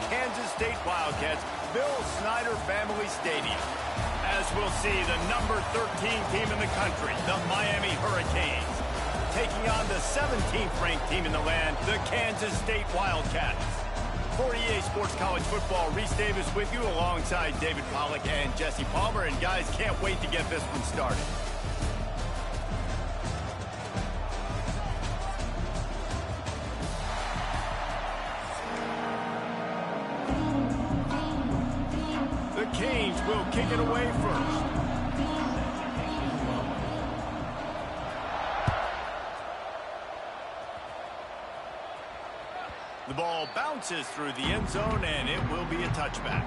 Kansas State Wildcats' Bill Snyder Family Stadium. As we'll see, the number 13 team in the country, the Miami Hurricanes, taking on the 17th ranked team in the land, the Kansas State Wildcats. For EA Sports College Football, Reese Davis with you alongside David Pollack and Jesse Palmer. And guys, can't wait to get this one started. The Canes will kick it away first. The ball bounces through the end zone, and it will be a touchback.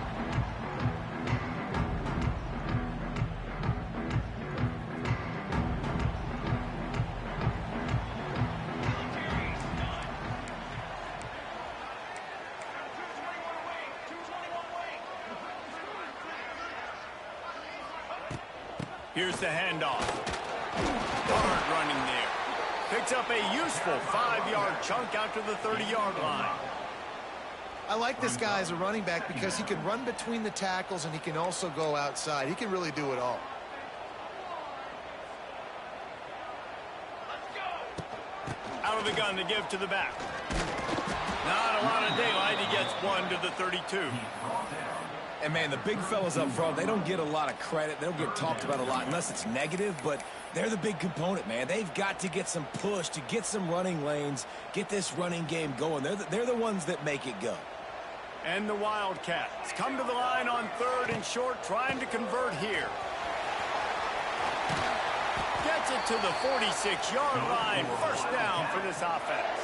Here's the handoff. Hard running there. Picks up a useful 5-yard chunk out to the 30-yard line. I like this guy as a running back because he can run between the tackles and he can also go outside. He can really do it all. Out of the gun to give to the back. Not a lot of daylight. He gets one to the 32. And, man, the big fellas up front, they don't get a lot of credit. They don't get talked about a lot unless it's negative, but they're the big component, man. They've got to get some push, to get some running lanes, get this running game going. They're the ones that make it go. And the Wildcats come to the line on 3rd and short, trying to convert here. Gets it to the 46-yard line. First down for this offense.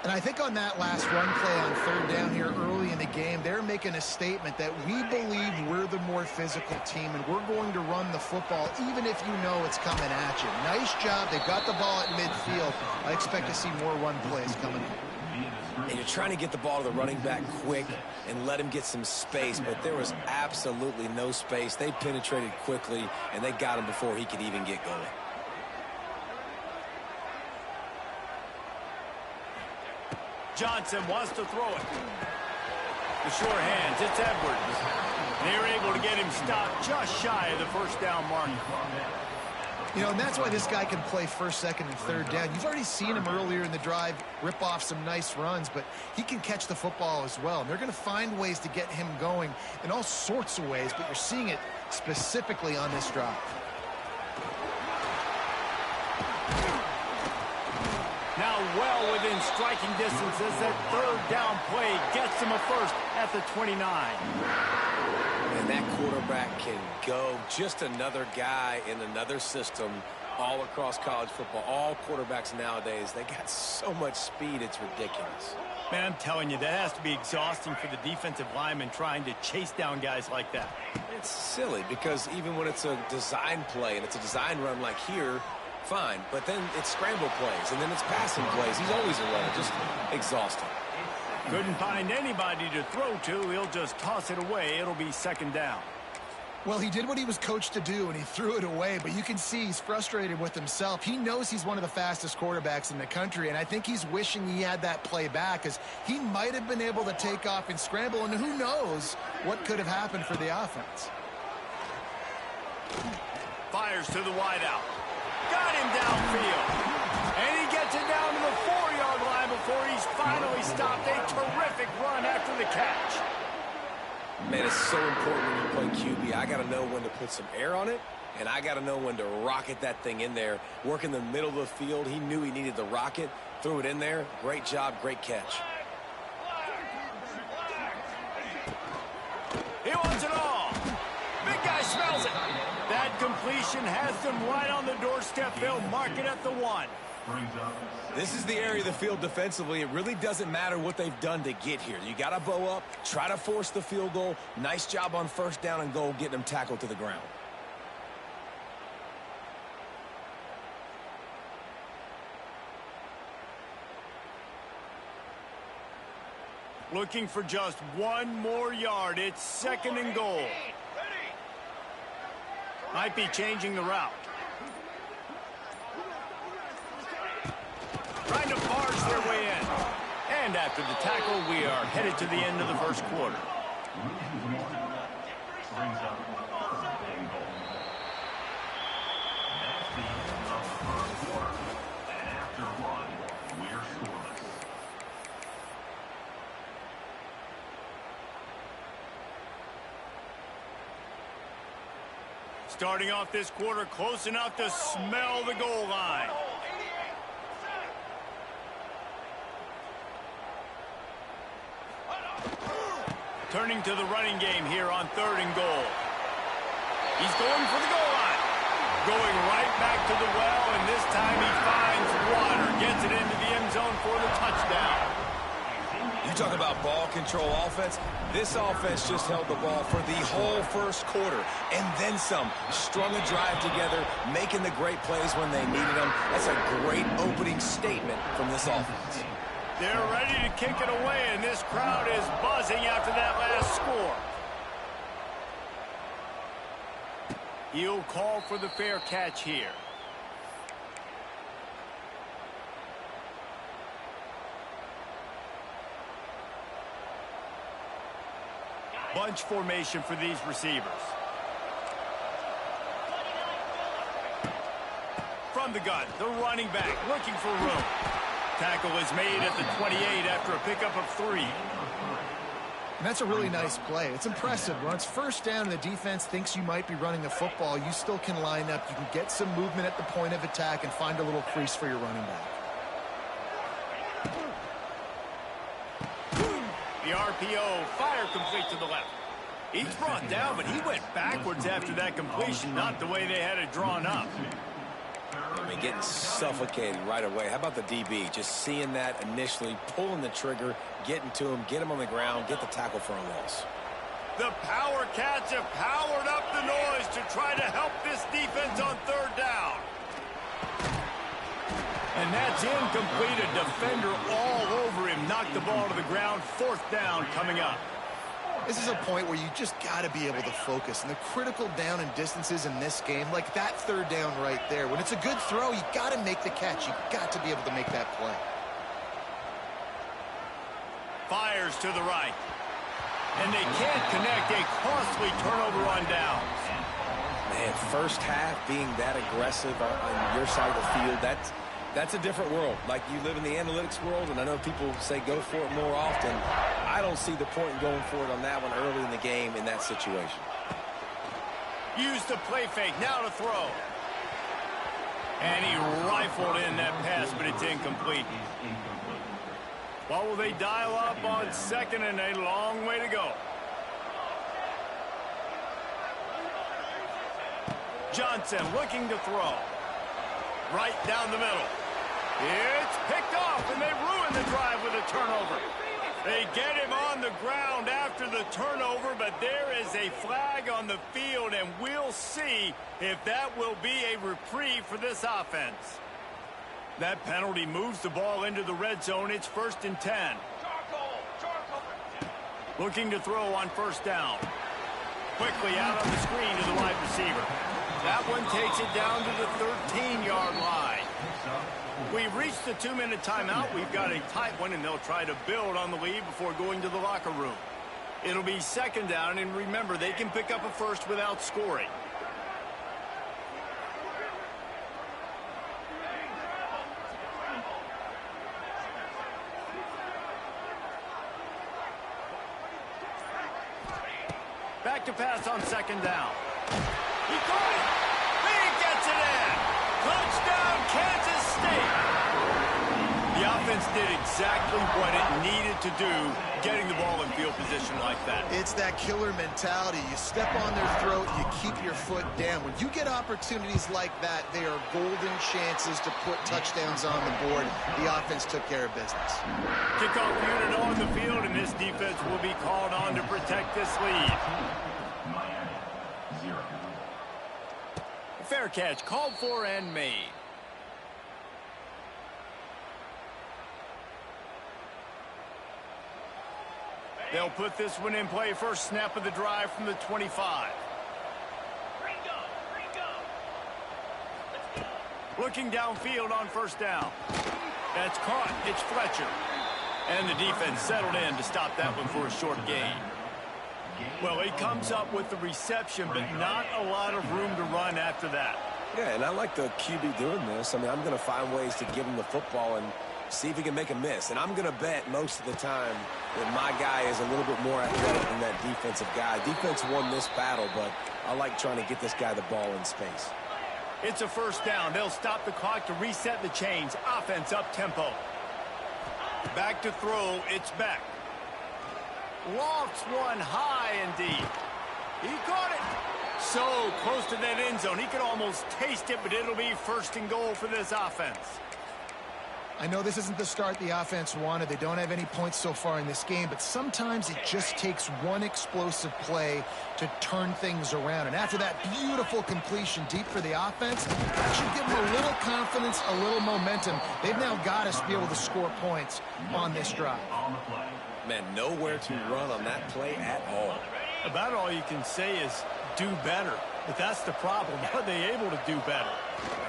And I think on that last run play on 3rd down here early in the game, they're making a statement that we believe we're the more physical team and we're going to run the football even if you know it's coming at you. Nice job. They got the ball at midfield. I expect to see more run plays coming in. And you're trying to get the ball to the running back quick and let him get some space, but there was absolutely no space. They penetrated quickly, and they got him before he could even get going. Johnson wants to throw it. The short hands, it's Edwards. They're able to get him stopped just shy of the first down mark. You know, and that's why this guy can play 1st, 2nd, and 3rd down. You've already seen him earlier in the drive rip off some nice runs, but he can catch the football as well. And they're going to find ways to get him going in all sorts of ways, but you're seeing it specifically on this drive. Now well within striking distance as that 3rd down play gets him a first at the 29. And that quarterback can go. Just another guy in another system all across college football. All quarterbacks nowadays, they got so much speed, it's ridiculous. Man, I'm telling you, that has to be exhausting for the defensive lineman trying to chase down guys like that. It's silly because even when it's a design play and it's a design run like here, fine, but then it's scramble plays, and then it's passing plays. He's always a runner, just exhausting. Couldn't find anybody to throw to. He'll just toss it away. It'll be 2nd down. Well, he did what he was coached to do, and he threw it away, but you can see he's frustrated with himself. He knows he's one of the fastest quarterbacks in the country, and I think he's wishing he had that play back, because he might have been able to take off and scramble, and who knows what could have happened for the offense. Fires to the wideout. Got him downfield. And he gets it down to the 4-yard line before he's finally stopped. A terrific run after the catch. Man, it's so important when you play QB. I got to know when to put some air on it, and I got to know when to rocket that thing in there. Work in the middle of the field. He knew he needed the rocket. Threw it in there. Great job, great catch. He wants it all. Big guy smells it. That completion has them right on the doorstep. They'll mark it at the 1. This is the area of the field defensively. It really doesn't matter what they've done to get here. You got to bow up, try to force the field goal. Nice job on 1st down and goal, getting them tackled to the ground. Looking for just 1 more yard. It's 2nd and goal. Might be changing the route. Trying to barge their way in. And after the tackle, we are headed to the end of the first quarter. Starting off this quarter close enough to smell the goal line. Turning to the running game here on 3rd and goal. He's going for the goal line. Going right back to the well, and this time he finds water. Gets it into the end zone for the touchdown. You talk about ball control offense. This offense just held the ball for the whole first quarter and then some. Strung a drive together, making the great plays when they needed them. That's a great opening statement from this offense. They're ready to kick it away, and this crowd is buzzing after that last score. He'll call for the fair catch here. Bunch formation for these receivers. From the gun, the running back looking for room. Tackle is made at the 28 after a pickup of 3. And that's a really nice play. It's impressive. When it's first down and the defense thinks you might be running the football, you still can line up. You can get some movement at the point of attack and find a little crease for your running back. The RPO, fire complete to the left. He's brought down, but he went backwards after that completion, not the way they had it drawn up. I mean, getting suffocated right away. How about the DB? Just seeing that initially, pulling the trigger, getting to him, get him on the ground, get the tackle for a loss. The Power Cats have powered up the noise to try to help this defense on 3rd down. And that's incomplete. A defender all over him. Knocked the ball to the ground. 4th down coming up. This is a point where you just got to be able to focus. And the critical down and distances in this game, like that 3rd down right there. When it's a good throw, you got to make the catch. You got to be able to make that play. Fires to the right. And they can't connect. A costly turnover on downs. Man, first half being that aggressive on your side of the field, that's a different world. Like, you live in the analytics world, and I know people say go for it more often. I don't see the point in going for it on that one early in the game in that situation. Use the play fake. Now to throw. And he rifled in that pass, but it's incomplete. What will they dial up on 2nd and a long way to go? Johnson looking to throw. Right down the middle. It's picked off, and they ruin the drive with a turnover. They get him on the ground after the turnover, but there is a flag on the field, and we'll see if that will be a reprieve for this offense. That penalty moves the ball into the red zone. It's 1st and 10. Looking to throw on 1st down. Quickly out on the screen to the wide receiver. That one takes it down to the 13-yard line. We've reached the 2-minute timeout. We've got a tight one, and they'll try to build on the lead before going to the locker room. It'll be 2nd down, and remember, they can pick up a first without scoring. Back to pass on 2nd down. He caught it. He gets it in. Touchdown, Kansas State. The offense did exactly what it needed to do, getting the ball in field position like that. It's that killer mentality. You step on their throat, you keep your foot down. When you get opportunities like that, they are golden chances to put touchdowns on the board. The offense took care of business. Kickoff unit on the field, and this defense will be called on to protect this lead. Fair catch called for and made. They'll put this one in play. First snap of the drive from the 25. Looking downfield on 1st down. That's caught. It's Fletcher. And the defense settled in to stop that one for a short gain. Well, he comes up with the reception, but not a lot of room to run after that. Yeah, and I like the QB doing this. I mean, I'm going to find ways to give him the football and see if he can make a miss. And I'm going to bet most of the time that my guy is a little bit more athletic than that defensive guy. Defense won this battle, but I like trying to get this guy the ball in space. It's a first down. They'll stop the clock to reset the chains. Offense up tempo. Back to throw. It's Beck. Lofts one high and deep. He caught it. So close to that end zone. He could almost taste it, but it'll be first and goal for this offense. I know this isn't the start the offense wanted. They don't have any points so far in this game, but sometimes it just takes one explosive play to turn things around. And after that beautiful completion deep for the offense, that should give them a little confidence, a little momentum. They've now got us to be able to score points on this drive. Man, nowhere to run on that play at all. About all you can say is do better. But that's the problem. Are they able to do better?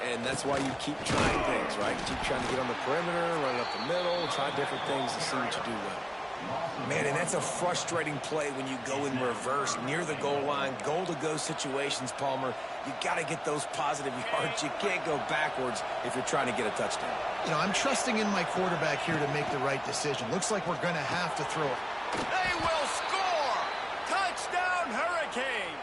And that's why you keep trying things, right? Keep trying to get on the perimeter, run up the middle, try different things to see what you do well. Man, and that's a frustrating play when you go in reverse near the goal line, goal-to-go situations, Palmer. You got to get those positive yards. You can't go backwards if you're trying to get a touchdown. You know, I'm trusting in my quarterback here to make the right decision. Looks like we're going to have to throw it. They will score! Touchdown, Hurricanes!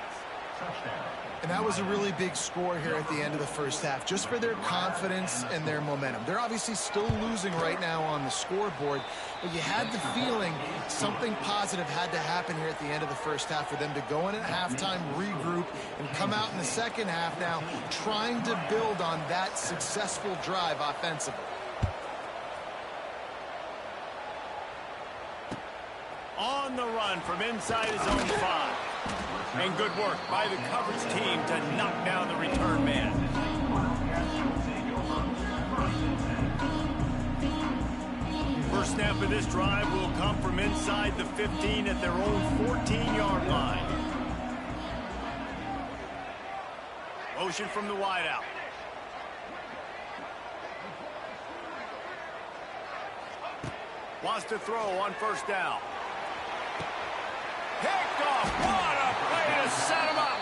And that was a really big score here at the end of the first half, just for their confidence and their momentum. They're obviously still losing right now on the scoreboard, but you had the feeling something positive had to happen here at the end of the first half for them to go in at halftime, regroup, and come out in the second half now trying to build on that successful drive offensively. On the run from inside his own 5. And good work by the coverage team to knock down the return man. First snap of this drive will come from inside the 15 at their own 14-yard line. Motion from the wideout. Wants to throw on first down. Picked off. What a play to set him up.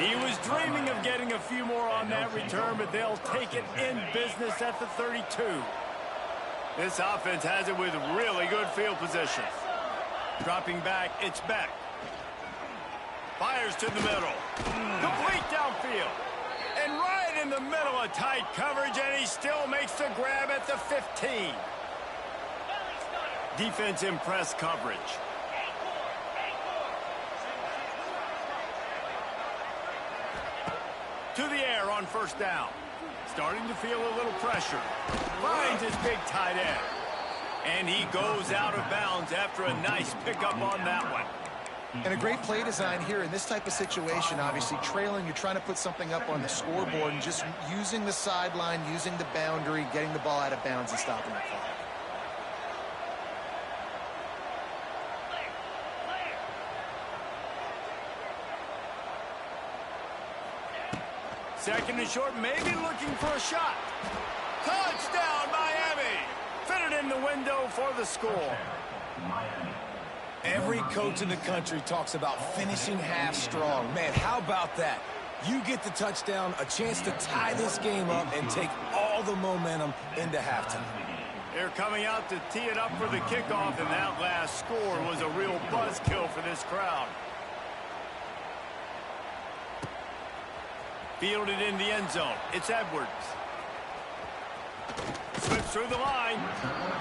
He was dreaming of getting a few more on that return, but they'll take it in business at the 32. This offense has it with really good field position. Dropping back, it's Beck. Fires to the middle. Complete downfield. And right in the middle of tight coverage, and he still makes the grab at the 15. Defense in press coverage. To the air on first down. Starting to feel a little pressure. Finds his big tight end. And he goes out of bounds after a nice pickup on that one. And a great play design here in this type of situation, obviously. Trailing, you're trying to put something up on the scoreboard and just using the sideline, using the boundary, getting the ball out of bounds and stopping the clock. Second and short, maybe looking for a shot. Touchdown, Miami! Fitted in the window for the score. Every coach in the country talks about finishing half strong. Man, how about that? You get the touchdown, a chance to tie this game up and take all the momentum into halftime. They're coming out to tee it up for the kickoff, and that last score was a real buzzkill for this crowd. Fielded in the end zone. It's Edwards. Slips through the line.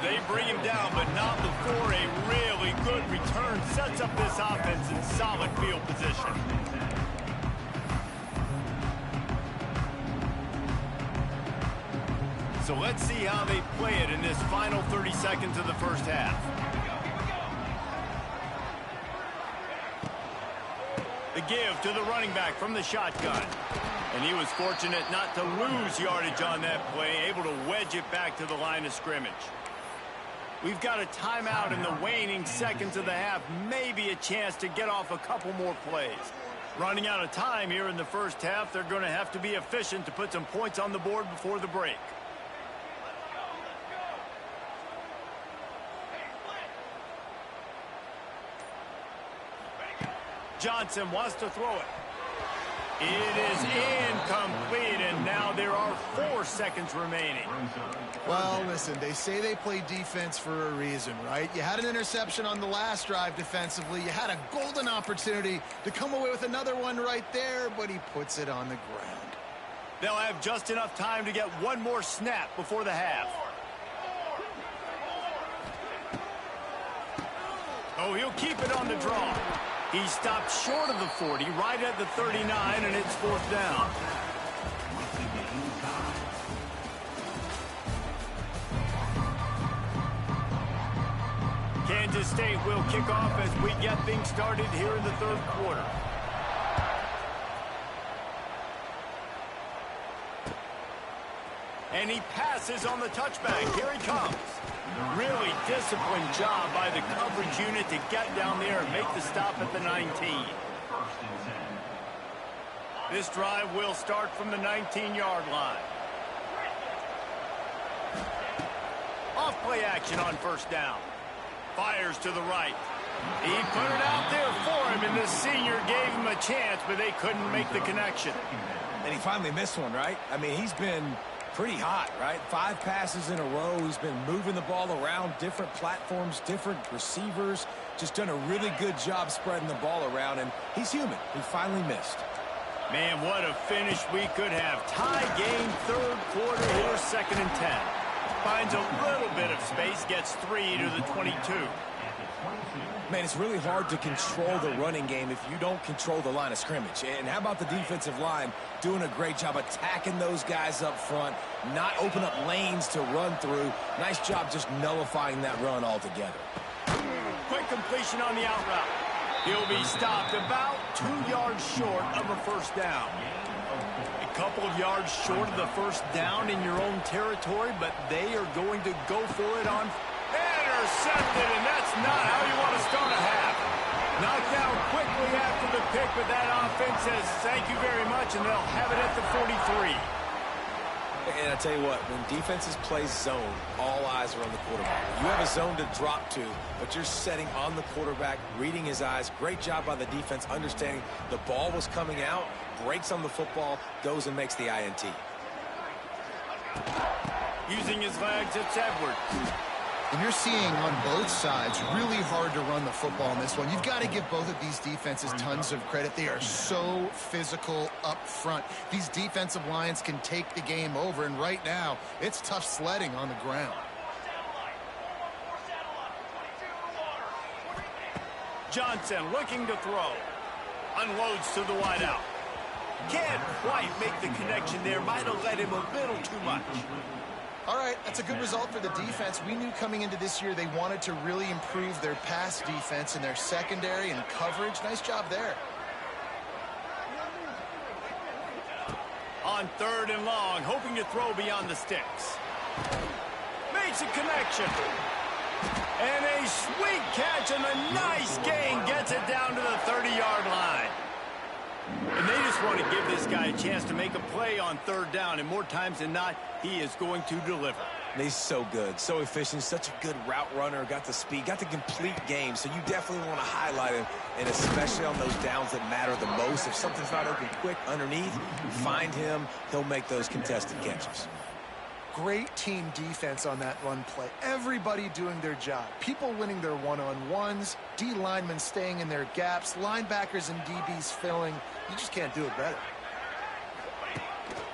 They bring him down, but not before a really good return sets up this offense in solid field position. So let's see how they play it in this final 30 seconds of the first half. The give to the running back from the shotgun. And he was fortunate not to lose yardage on that play, able to wedge it back to the line of scrimmage. We've got a timeout in the waning seconds of the half, maybe a chance to get off a couple more plays. Running out of time here in the first half, they're going to have to be efficient to put some points on the board before the break. Johnson wants to throw it. It is incomplete, and now there are 4 seconds remaining. Well, listen, they say they play defense for a reason, right? You had an interception on the last drive defensively. You had a golden opportunity to come away with another one right there, but he puts it on the ground. They'll have just enough time to get one more snap before the half. Oh, he'll keep it on the draw. He stopped short of the 40, right at the 39, and it's 4th down. Kansas State will kick off as we get things started here in the 3rd quarter. And he passes on the touchback. Here he comes. Really disciplined job by the coverage unit to get down there and make the stop at the 19. This drive will start from the 19-yard line. Off play action on 1st down. Fires to the right. He put it out there for him, and the senior gave him a chance, but they couldn't make the connection. And he finally missed one, right? I mean, he's been pretty hot, right? 5 passes in a row. He's been moving the ball around different platforms, different receivers. Just done a really good job spreading the ball around, and he's human. He finally missed. Man, what a finish we could have. Tie game, 3rd quarter here, 2nd and 10. Finds a little bit of space, gets 3 to the 22. Man, it's really hard to control the running game if you don't control the line of scrimmage. And how about the defensive line doing a great job attacking those guys up front, not open up lanes to run through. Nice job just nullifying that run altogether. Quick completion on the out route. He'll be stopped about 2 yards short of a 1st down. A couple of yards short of the 1st down in your own territory, but they are going to go for it on intercepted, and that's not how you want to start a half. Knocked down quickly after the pick, but that offense says thank you very much, and they'll have it at the 43. And I tell you what, when defenses play zone, all eyes are on the quarterback. You have a zone to drop to, but you're setting on the quarterback, reading his eyes. Great job by the defense, understanding the ball was coming out, breaks on the football, goes and makes the INT. Using his legs, it's Edwards. And you're seeing on both sides really hard to run the football in this one. You've got to give both of these defenses tons of credit. They are so physical up front. These defensive lines can take the game over, and right now it's tough sledding on the ground. Johnson looking to throw. Unloads to the wideout. Can't quite make the connection there. Might have let him a little too much. All right, that's a good result for the defense. We knew coming into this year they wanted to really improve their pass defense in their secondary and coverage. Nice job there. On 3rd and long, hoping to throw beyond the sticks. Makes a connection. And a sweet catch and a nice gain gets it down to the 30-yard line. And they just want to give this guy a chance to make a play on 3rd down, and more times than not, he is going to deliver. And he's so good, so efficient, such a good route runner, got the speed, got the complete game, so you definitely want to highlight him, and especially on those downs that matter the most. If something's not open quick underneath, find him, he'll make those contested catches. Great team defense on that run play. Everybody doing their job. People winning their one-on-ones, D linemen staying in their gaps, linebackers and DBs filling. You just can't do it better.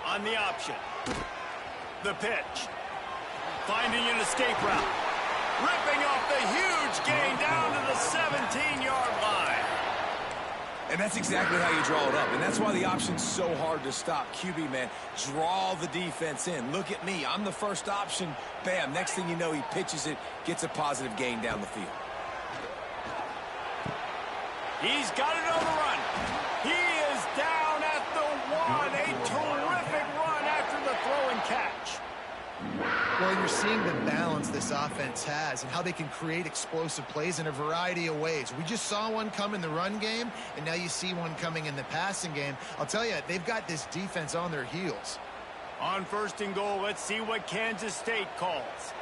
On the option. The pitch. Finding an escape route. Ripping off the huge gain down to the 17-yard line. And that's exactly how you draw it up. And that's why the option's so hard to stop. QB, man, draw the defense in. Look at me. I'm the first option. Bam. Next thing you know, he pitches it, gets a positive gain down the field. He's got it on the run. He is down at the 1. A terrific run after the throw and catch. Well, you're seeing the balance this offense has and how they can create explosive plays in a variety of ways. We just saw one come in the run game, and now you see one coming in the passing game. I'll tell you, they've got this defense on their heels. On 1st and goal, let's see what Kansas State calls.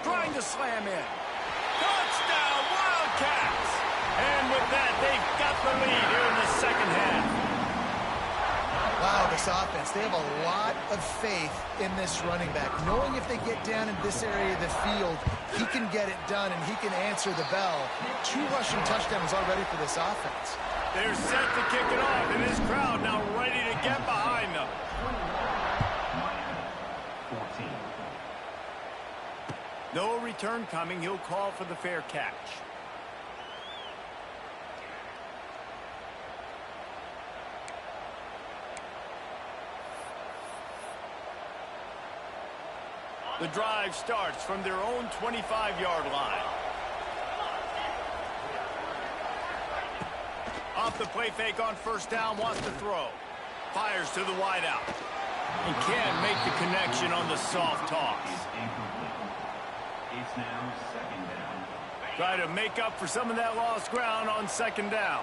Trying to slam in. Touchdown, Cats. And with that, they've got the lead here in the second half. Wow, this offense, they have a lot of faith in this running back. Knowing if they get down in this area of the field, he can get it done and he can answer the bell. 2 rushing touchdowns already for this offense. They're set to kick it off, and this crowd now ready to get behind them. No return coming. He'll call for the fair catch. The drive starts from their own 25-yard line. Off the play fake on first down, wants to throw. Fires to the wideout. He can't make the connection on the soft toss. It's now second down. Try to make up for some of that lost ground on second down.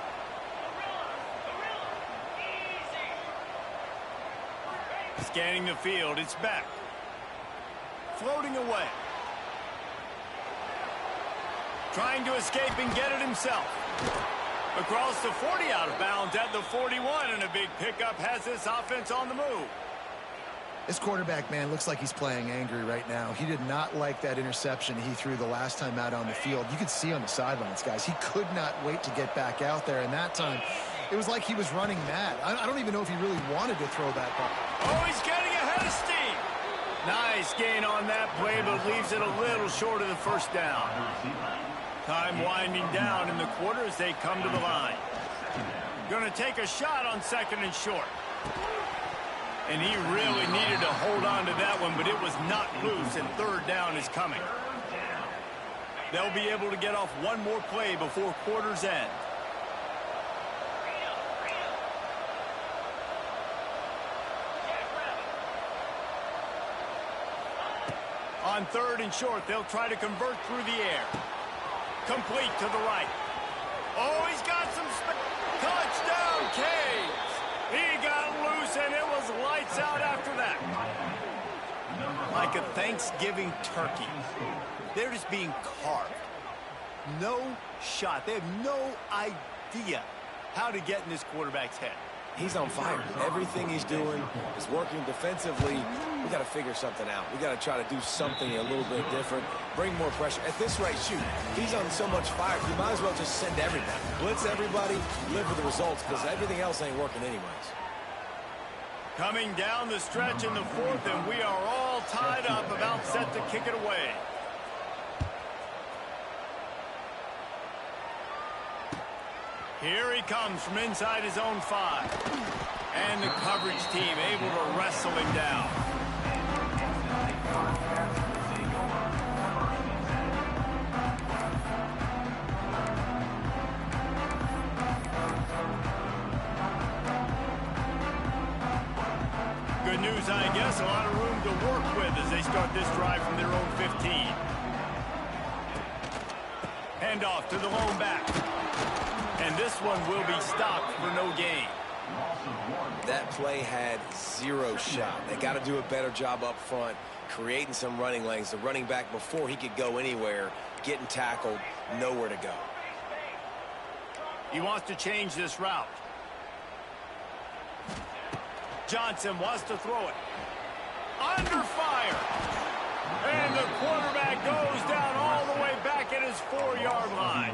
Scanning the field, it's back. Floating away. Trying to escape and get it himself. Across the 40, out of bounds at the 41, and a big pickup has this offense on the move. This quarterback, man, looks like he's playing angry right now. He did not like that interception he threw the last time out on the field. You could see on the sidelines, guys, he could not wait to get back out there, and that time it was like he was running mad. I don't even know if he really wanted to throw that ball. Oh, he's getting ahead of steam. Nice gain on that play, but leaves it a little short of the first down. Time winding down in the quarter as they come to the line. Going to take a shot on second and short. And he really needed to hold on to that one, but it was not loose, and third down is coming. They'll be able to get off one more play before quarter's end. On third and short, they'll try to convert through the air. Complete to the right. Oh, he's got some touchdown, Canes. He got loose, and it was lights out after that. Like a Thanksgiving turkey. They're just being carved. No shot. They have no idea how to get in this quarterback's head. He's on fire. Everything he's doing is working defensively. We got to figure something out. We got to try to do something a little bit different. Bring more pressure. At this rate, shoot, he's on so much fire, you might as well just send everybody. Blitz everybody, live with the results, because everything else ain't working anyways. Coming down the stretch in the fourth, and we are all tied up, about set to kick it away. Here he comes from inside his own 5. And the coverage team able to wrestle him down. Good news, I guess. A lot of room to work with as they start this drive from their own 15. Handoff to the lone back. And this one will be stopped for no gain. That play had zero shot. They got to do a better job up front, creating some running lanes. The running back, before he could go anywhere, getting tackled, nowhere to go. He wants to change this route. Johnson wants to throw it. Under fire. And the quarterback goes down all the way back at his 4-yard line.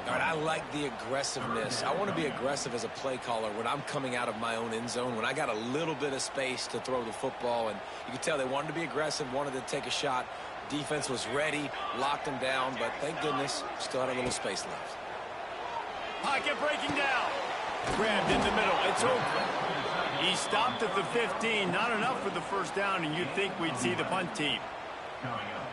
All right, I like the aggressiveness. I want to be aggressive as a play caller when I'm coming out of my own end zone, when I got a little bit of space to throw the football. And you can tell they wanted to be aggressive, wanted to take a shot. Defense was ready, locked them down, but thank goodness, still had a little space left. Pocket breaking down. Grabbed in the middle. It's Oakland. He stopped at the 15. Not enough for the first down, and you'd think we'd see the punt team.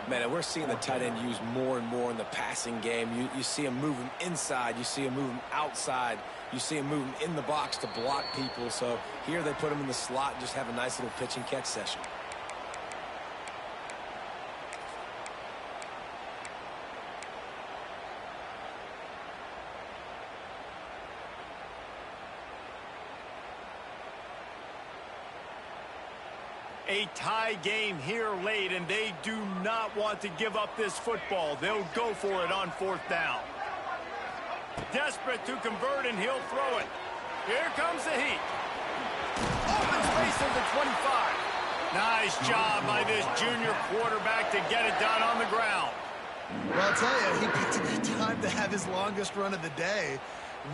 Man, we're seeing the tight end used more and more in the passing game. You see him moving inside. You see him moving outside. You see him moving in the box to block people. So here they put him in the slot and just have a nice little pitch and catch session. A tie game here late, and they do not want to give up this football. They'll go for it on 4th down. Desperate to convert, and he'll throw it. Here comes the heat. Open space at the 25. Nice job by this junior quarterback to get it done on the ground. Well, I'll tell you, he picked a good time to have his longest run of the day.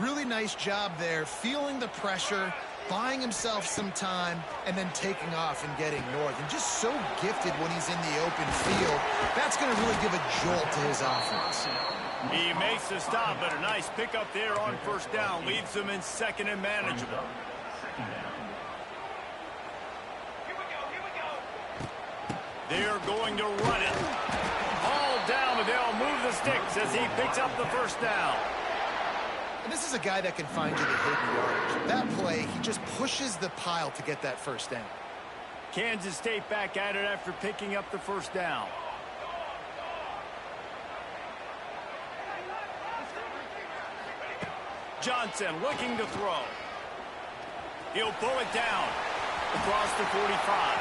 Really nice job there, feeling the pressure, buying himself some time, and then taking off and getting north. And just so gifted when he's in the open field. That's going to really give a jolt to his offense. He makes the stop, but a nice pickup there on first down. Leaves them in second and manageable. They're going to run it. All down, but they'll move the sticks as he picks up the first down. And this is a guy that can find you the hidden yardage. That play, he just pushes the pile to get that first down. Kansas State back at it after picking up the first down. Johnson looking to throw. He'll pull it down across the 45.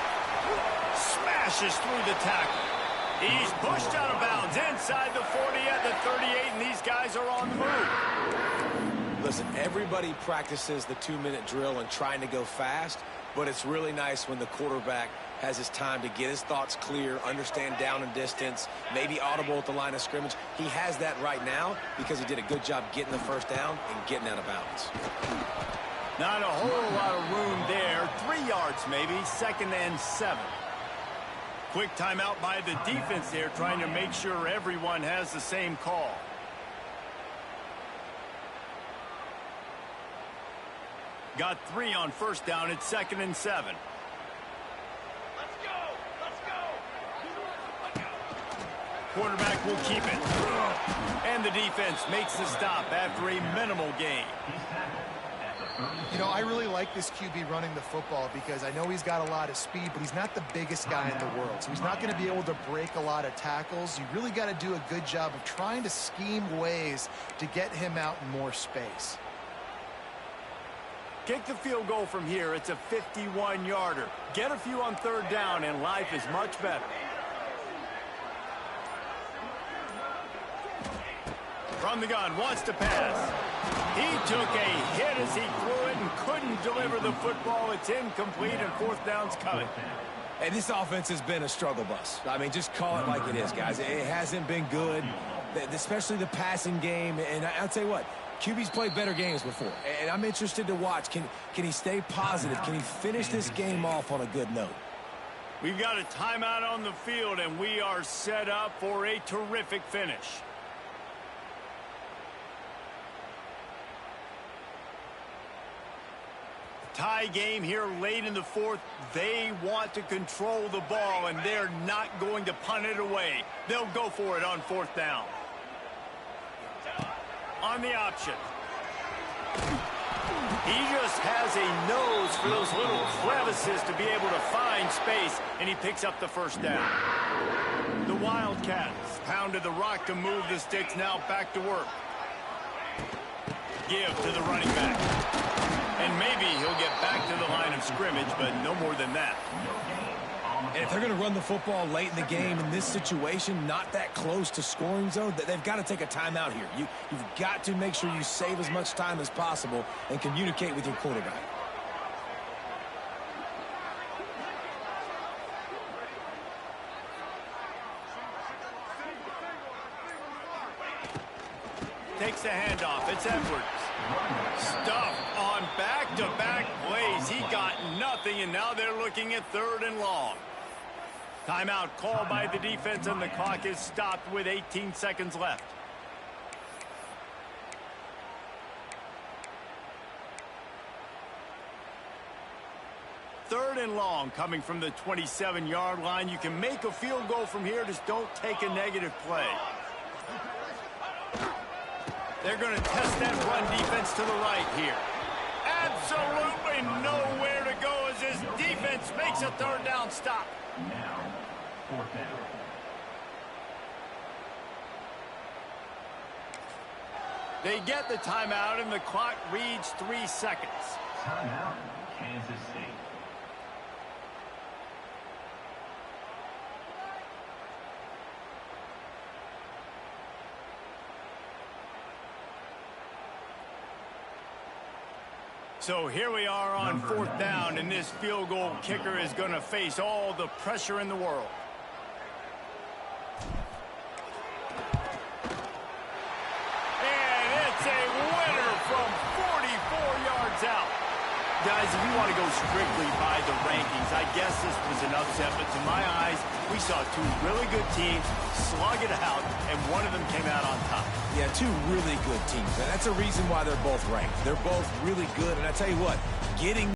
Smashes through the tackle. He's pushed out of bounds inside the 40 at the 38, and these guys are on the move. Listen, everybody practices the 2-minute drill and trying to go fast, but it's really nice when the quarterback has his time to get his thoughts clear, understand down and distance, maybe audible at the line of scrimmage. He has that right now because he did a good job getting the first down and getting out of bounds. Not a whole lot of room there. 3 yards maybe, 2nd and 7. Quick timeout by the defense there, trying to make sure everyone has the same call. Got 3 on first down. It's 2nd and 7. Quarterback will keep it. And the defense makes the stop after a minimal gain. You know, I really like this QB running the football because I know he's got a lot of speed, but he's not the biggest guy in the world. So he's not going to be able to break a lot of tackles. You really got to do a good job of trying to scheme ways to get him out in more space. Kick the field goal from here. It's a 51-yarder. Get a few on third down, and life is much better. From the gun, wants to pass. He took a hit as he threw it and couldn't deliver the football. It's incomplete, and 4th down's coming. And this offense has been a struggle bus. I mean, just call it like it is, guys. It hasn't been good, especially the passing game. And I'll tell you what, QB's played better games before. And I'm interested to watch. Can he stay positive? Can he finish this game off on a good note? We've got a timeout on the field, and we are set up for a terrific finish. Tie game here late in the 4th. They want to control the ball, and they're not going to punt it away. They'll go for it on 4th down. On the option. He just has a nose for those little crevices to be able to find space, and he picks up the first down. The Wildcats pounded the rock to move the sticks, now back to work. Give to the running back. And maybe he'll get back to the line of scrimmage, but no more than that. And if they're going to run the football late in the game in this situation, not that close to scoring zone, they've got to take a timeout here. You've got to make sure you save as much time as possible and communicate with your quarterback. Takes the handoff. It's Edwards. Stuffed on back-to-back plays. He got nothing, and now they're looking at 3rd and long. Timeout called by the defense, and the clock is stopped with 18 seconds left. Third and long coming from the 27-yard line. You can make a field goal from here. Just don't take a negative play. They're going to test that run defense to the right here. Absolutely nowhere to go as his defense makes a 3rd down stop. Now, 4th down. They get the timeout, and the clock reads 3 seconds. Timeout, Kansas State. So here we are on 4th down, and this field goal kicker is going to face all the pressure in the world. And it's a winner from 44 yards out. Guys, if you want to go strictly by the rankings, I guess this was an upset, but to my eyes, we saw two really good teams slug it out, and one of them came out on top. Yeah, two really good teams, and that's a reason why they're both ranked. They're both really good, and I tell you what, getting